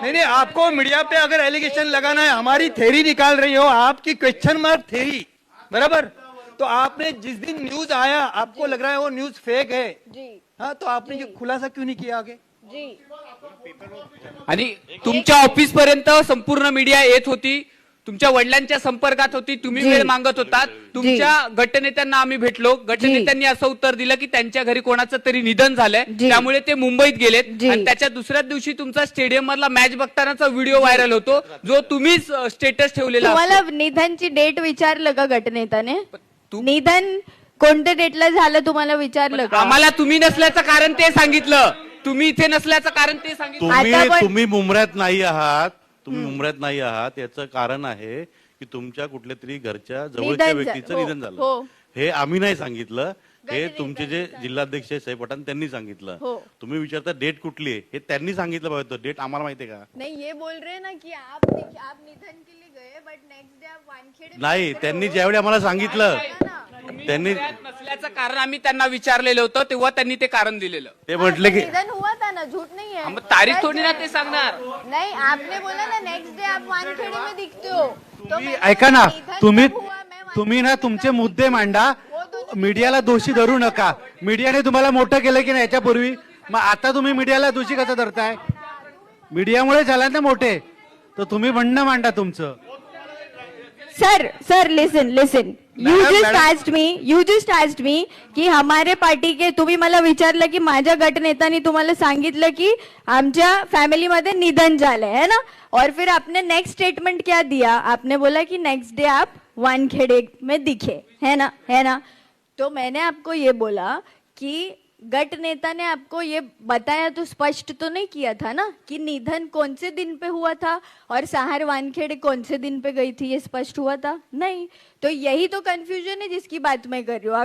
नहीं नहीं, आपको मीडिया पे अगर एलिगेशन लगाना है, हमारी थ्योरी निकाल रही हो, आपकी क्वेश्चन मार्क थ्योरी, बराबर। तो आपने जिस दिन न्यूज आया आपको लग रहा है वो न्यूज फेक है जी हाँ, तो आपने ये खुलासा क्यों नहीं किया आगे? जी आणि तुमच्या ऑफिस पर्यंत संपूर्ण मीडिया येत होती, तुमच्या वडिलांच्या संपर्कात होती, तुम्ही जी. वेळ मागत होतात, तुमच्या गटनेत्यांना आम्ही भेटलो, गटनेत्यांनी असं उत्तर दिलं की त्यांच्या घरी कोणाचं तरी निधन झालंय, जी. त्यामुळे ते मुंबईत गेलेत जी. आणि त्याच्या दुसऱ्याच दिवशी तुमचा स्टेडियम मधला मॅच बघतानाचा व्हिडिओ व्हायरल होतो, जो तुम्हीच स्टेटस ठेवलेला तुम्हाला असतो. निधनची डेट विचारलं का गटनेत्याने? तू- निधन कोणत्या डेटला झालं तुम्हाला विचारलं का? आम्हाला तुम्ही नसल्याचं कारण ते सांगितलं, तुम्ही इथे नसल्याचं कारण ते सांगितलं. आता तुम्ही पण- तुम्ही मुंबऱ्यात नाही आहात, तुम्ही मुंबऱ्यात नाही आहात याचं कारण आहे की तुमच्या कुठल्या तरी घरच्या जवळच्या निधन झालं. व्यक्तीचं हो, निधन झालं. हो. हे आम्ही नाही सांगितलं, हे गटनेत्यांनी तुमचे जे जिल्हाध्यक्ष साहेब पठाण त्यांनी सांगितलं. हो. तुम्ही विचारता डेट कुठली आहे, हे त्यांनी सांगितलं पाहिजे. डेट आम्हाला माहितीये का? नहीं, ये बोल रहे हैं ना कि आप निधन के लिए गए बट नेक्स्ट डे आप वानखेड़े में नाही, दिखते त्यांनी हो. ज्यावेळी आम्हाला सांगितलं तुम्ही त्यांनी मुंबईत नसल्याचं कारण आम्ही त्यांना विचारलेलं होतं, तेव्हा त्यांनी ते कारण दिलेलं. ते म्हटले की निधन हुआ था ना, झूठ नहीं है। मग तारीख थोडी ना ते सांगणार. नहीं, आपने बोला ना नेक्स्ट डे आप वानखेड़े में दिखते हो, तो तुम्ही मैंने ऐका ना, बोला, निधन तुम्ही कब हुआ? मैं तुम्ही ना वानखेड़े तुमचे में मुद्दे मांडा, मीडियाला दोषी धरू नका. मीडियाने तुम्हाला मोठं केलं की नाही याच्यापूर्वी, मग आता तुम्ही मीडियाला दोषी कसं धरताय? मीडियामुळे झाला ना मोठे, तर तुम्ही म्हणणं मांडा तुमचं. Sir listen you just asked me की हमारे पार्टी के, तुम्ही मला विचारलं की माझ्या गटनेत्याने तुम्हाला सांगितलं की आमच्या फॅमिलीमध्ये निधन झालंय है ना, और फिर आपने नेक्स्ट स्टेटमेंट क्या दिया? आपने बोला कि नेक्स्ट डे आप वानखेड़े में दिखे, है ना। तो मैंने आपको ये बोला कि गट नेता ने आपको ये बताया तो स्पष्ट तो नहीं किया था ना कि निधन कौन से दिन पे हुआ था और सहार वानखेड़े कौन से दिन पे गई थी, ये स्पष्ट हुआ था नहीं। तो यही तो कंफ्यूजन है जिसकी बात मैं कर रही हूँ।